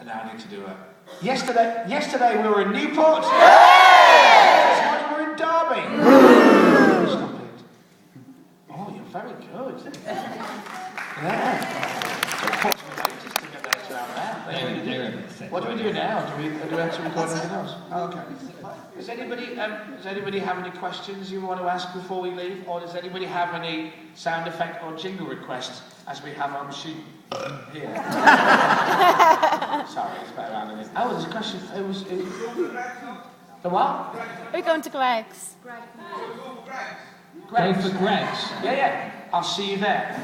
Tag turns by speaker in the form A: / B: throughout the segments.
A: And now I need to do it. Yesterday we were in Newport. This morning we're in Derby. Stop it. Oh, you're very good. Yeah. What do we do now? Do we have to record anything else? Oh, okay. Does anybody have any questions you want to ask before we leave? Or does anybody have any sound effect or jingle requests as we have our machine here? Sorry, it's better around than this. Oh, there's a question. It was the what?
B: We're going to Greg's.
A: Greg's.
C: Go for Greg's.
A: Yeah. I'll see you there.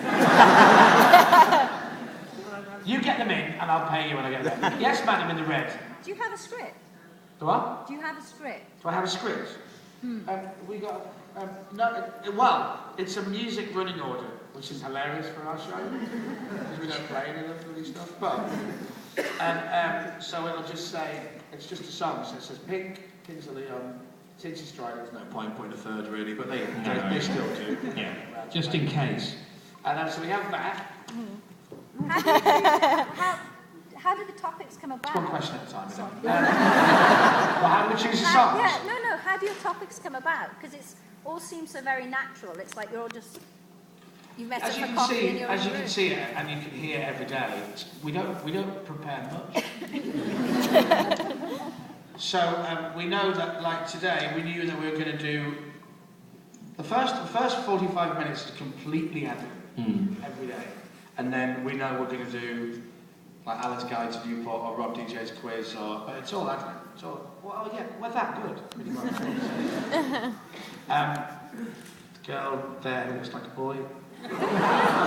A: You get them in, and I'll pay you when I get them. Yes, madam in the red.
D: Do you have a script?
A: The what?
D: Do you have a script?
A: Do I have a script? We got no. Well, it's a music running order, which is hilarious for our show because we don't play any of the stuff. But so it'll just say it's just a song. So it says Pink, Kings of Leon, Tinsy Stride. There's no point putting a third really, but they still do.
C: Yeah, just in case.
A: And so we have that.
D: How do the topics come about?
A: It's one question at a time, isn't it? Well, how do we choose the songs?
D: No. How do your topics come about? Because it all seems so very natural. It's like you're all just you met up for coffee in your room.
A: As you can see, and you can hear every day, we don't prepare much. So we know that, like today, we knew that we were going to do the first 45 minutes is completely ad lib every day. And then we know we're going to do like Alan's Guide to Newport or Rob DJ's quiz, but it's all ad lib. It's all, well, yeah, we're that good, pretty much. The girl there who looks like a boy. I'm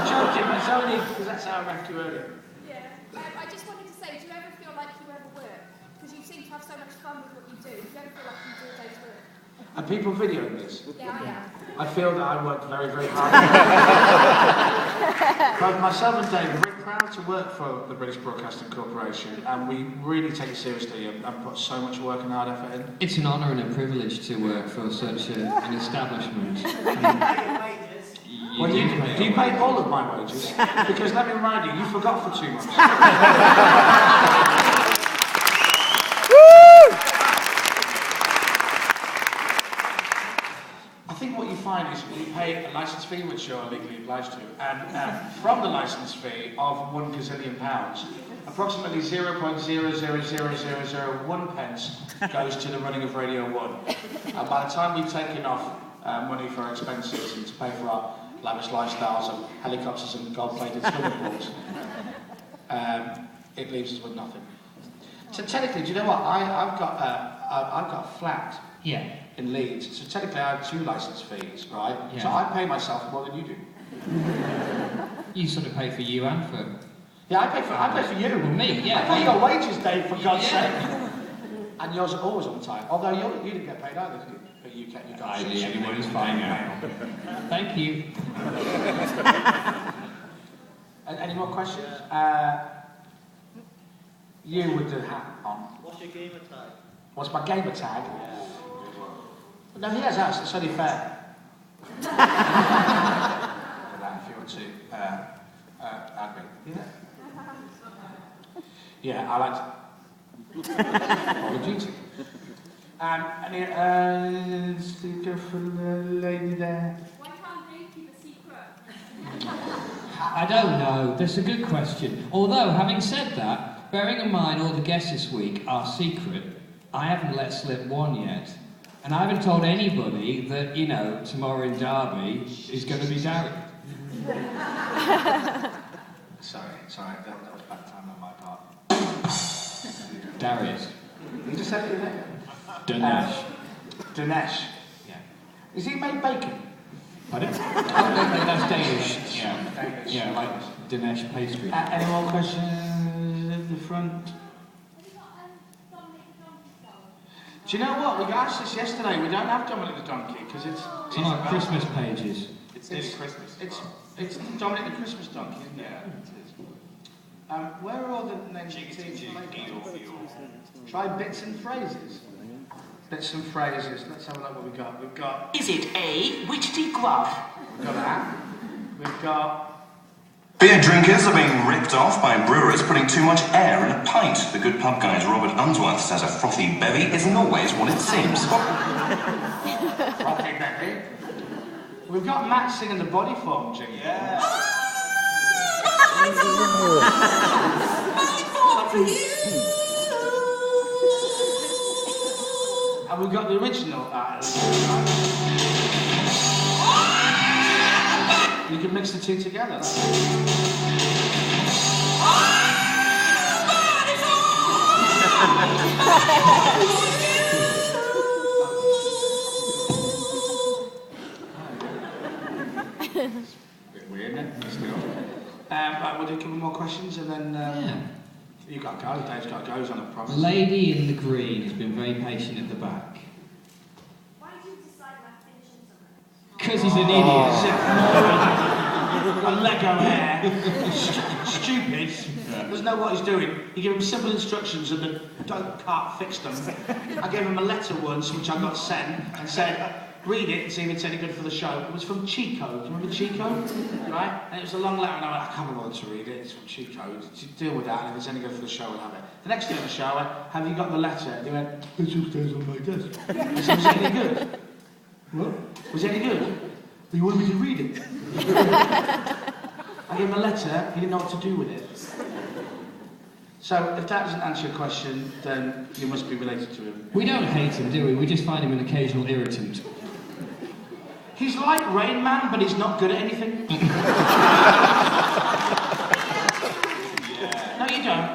A: joking, but it's only because that's how I left you earlier.
E: Yeah, I just wanted to say, do you ever feel like you overwork? Because you seem to have so much fun with what you do. Do you ever feel like you do a day's work?
A: Are people videoing this?
E: Yeah, I am.
A: I feel that I work very, very hard. But myself and Dave are very proud to work for the British Broadcasting Corporation, and we really take it seriously and put so much work and hard effort in.
C: It's an honour and a privilege to work for such an establishment.
A: Do you pay all of my wages? Because let me remind you, you forgot for 2 months. I think what you find is you pay a licence fee, which you're legally obliged to, and from the licence fee of £1 gazillion, approximately 0.00001 pence goes to the running of Radio 1. And by the time we've taken off money for our expenses and to pay for our lavish lifestyles of helicopters and gold-plated swimming pools, it leaves us with nothing. So technically, do you know what? I've got a flat.
C: Yeah.
A: In Leeds, so technically I have 2 licence fees, right?
C: Yeah.
A: So I pay myself more than you do.
C: You sort of pay for you and for...
A: Yeah, I pay for you.
C: Well, me, yeah.
A: I pay your wages, Dave, for God's sake. And yours are always on time. Although you didn't get paid either, did you? But you got
C: everyone's fine now. Thank you.
A: Any more questions? You with the hat on.
F: What's your gamer tag?
A: What's my gamer tag?
F: Yeah.
A: No, he has us. It's only fair. If you want to add me. Yeah, I like Call of Duty. Sticker for the lady there.
E: Why can't they keep a secret?
C: I don't know. That's a good question. Although, having said that, bearing in mind all the guests this week are secret, I haven't let slip one yet. And I haven't told anybody that, tomorrow in Derby is going to be Darry.
A: Sorry, that was bad time on my part.
C: Darius.
A: You just said your name?
C: Dinesh.
A: Dinesh.
C: Yeah.
A: Is he made bacon?
C: Pardon? That's Danish. Yeah.
A: Danish.
C: Yeah, like Dinesh pastry.
A: Any more questions at the front? Do you know what? We got asked this yesterday. We don't have Dominic the Donkey because it's
C: on our Christmas pages.
F: It's nearly Christmas.
A: It's Dominic the Christmas Donkey, isn't it?
F: Yeah, it is.
A: Where are all the names of teams? Try bits and phrases. Bits and phrases. Let's have a look what we've got. We've got.
G: Is it A, Whitty Gruff?
A: We've got that. We've got.
B: Beer drinkers are being ripped off by brewers putting too much air in a pint. The good pub guy's Robert Unsworth says a frothy bevy isn't always what it seems.
A: Frothy bevy? We've got Matt singing the body form jingle.
F: Yeah.
A: And we've got the original. You can mix the two together. It's a bit weird, isn't it? Still. Right, we'll do a couple more questions and then you've got to go. Dave's got to go. He's on a promise.
C: The lady in the green has been very patient at the back.
E: Why did you decide about finishing something?
C: Because he's an idiot.
A: A Lego hair. Stupid. Doesn't know what he's doing. You give him simple instructions and then can't fix them. I gave him a letter once which I got sent and said, read it and see if it's any good for the show. It was from Chico. Do you remember Chico? Right? And it was a long letter and I went, I can't bother to read it. It's from Chico. Deal with that and if it's any good for the show, we'll have it. The next day on the show, I went, have you got the letter? And he went, it still stays on my desk. I said, was it any good? What? Was it any good? You wanted me to read it? I gave him a letter, he didn't know what to do with it. So, if that doesn't answer your question, then you must be related to him.
C: We don't hate him, do we? We just find him an occasional irritant.
A: He's like Rain Man, but he's not good at anything. No, you don't.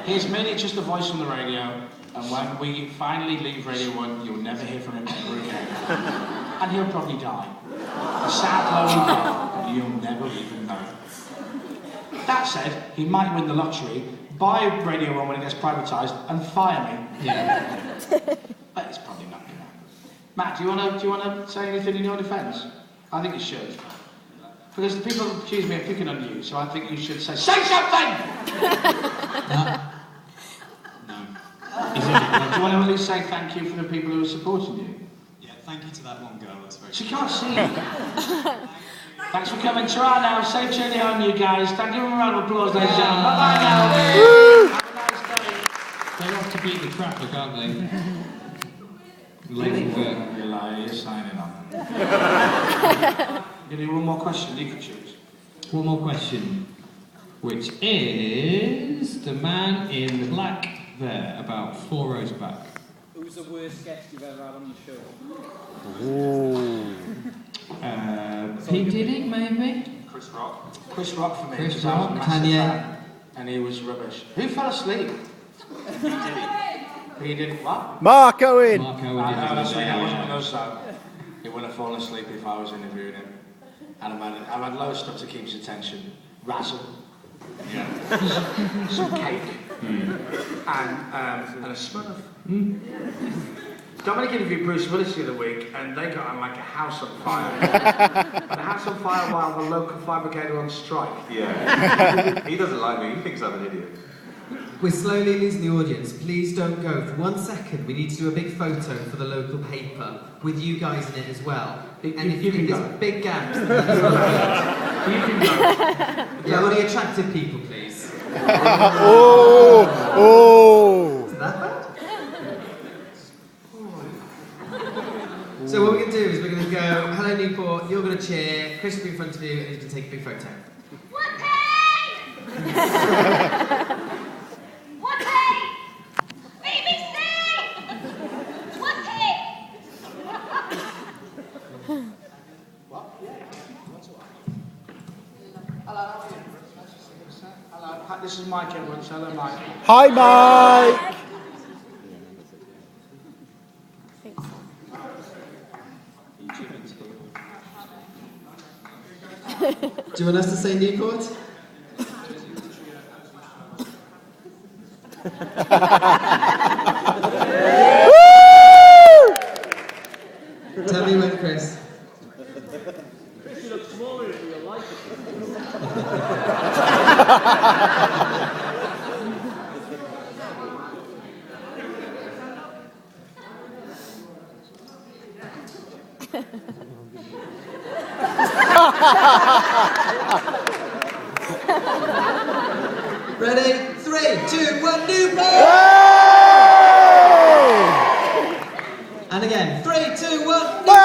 A: He's merely just a voice on the radio, and when we finally leave Radio 1, you'll never hear from him ever again. And he'll probably die. A sad, lonely death, and you'll never even know. That said, he might win the lottery, buy Radio 1 when it gets privatised, and fire me.
C: Yeah.
A: But it's probably not going to happen. Matt, do you want to say anything in your defence? I think you should. Because the people accuse me of picking on you, so I think you should say something! No. Do you want to at least say thank you for the people who are supporting you?
G: Yeah, thank you to that one girl, that's very
A: She can't see you. Thanks for coming. Ta-ra now. Safe journey home, you guys. Thank you for a round of applause, ladies and gentlemen. Bye-bye now. Have a nice day.
C: They're off to beat the traffic, aren't they? Late for work.
A: You lie, you're signing on. You do one more question, you can choose.
C: One more question, which is the man in the black there, about 4 rows back.
F: Who's the worst guest you've ever had on the show?
C: Pete Diddy, maybe?
A: Chris Rock. Chris Rock for me.
C: Chris
A: 'cause I was a
C: Rock,
A: massive
C: Kanye.
A: fan, and he was rubbish. Who fell asleep? He did what?
H: Mark Owen!
C: Mark Owen
A: I
C: did
A: know,
C: it.
A: that's right. I wasn't with us, so he wouldn't have fallen asleep if I was interviewing him. And I've had loads of stuff to keep his attention. Razzle. Yeah. Some cake. And a Smurf. Dominic interviewed Bruce Willis the other week, and they got on like a house on fire. And a house on fire while the local fire brigade were on strike.
I: Yeah. He doesn't like me, he thinks I'm an idiot.
J: We're slowly losing the audience. Please don't go. For 1 second, we need to do a big photo for the local paper with you guys in it as well. And if
A: you can
J: there's
A: go.
J: big gaps, then
A: You can go.
J: yeah, only attractive people, please.
H: Oh!
J: Is that bad? So what we're going to do is we're going to go, hello Newport, you're going to cheer, Chris will be in front of you, and he's going to take a big photo.
A: Hello, this is Mike Edwards. Hello, Mike.
H: Hi, Mike!
J: Do you want us to say Newport? Tell me when, Chris.
F: Chris, you look smaller in real life.
J: Ready? 3, 2, 1, Newport! And again, 3, 2, 1, Newport!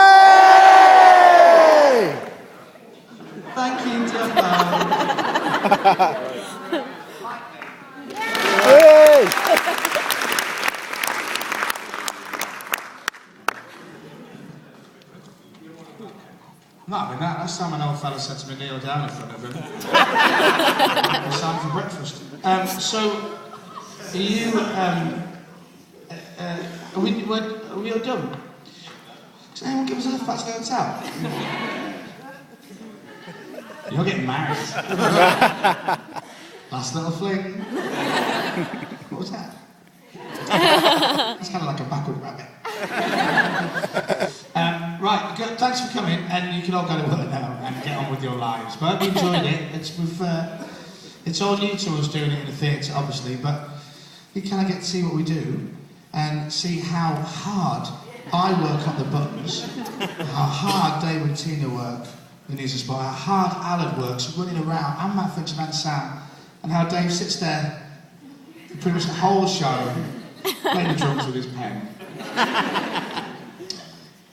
J: Thank you, John.
A: Not having that. Last time an old fella said to me, kneel down in front of him. It's time for breakfast. So, are you, are we all done? Does anyone give us a lift back to the hotel? You're getting married. Last little fling. What was that? It's kind of like a backward rabbit. Right, thanks for coming, and you can all go to work now and get on with your lives. But I hope you enjoyed it. It's all new to us doing it in the theatre, obviously, but you kind of get to see what we do and see how hard I work on the buttons, how hard Dave and Tina work, the news and sport, how hard Alan works running around, and Matt Finch and Sam, and how Dave sits there for pretty much the whole show playing the drums with his pen.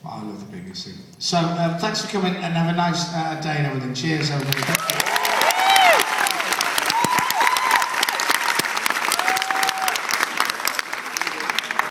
A: I love the BBC. So, thanks for coming and have a nice day and everything. Cheers, everybody.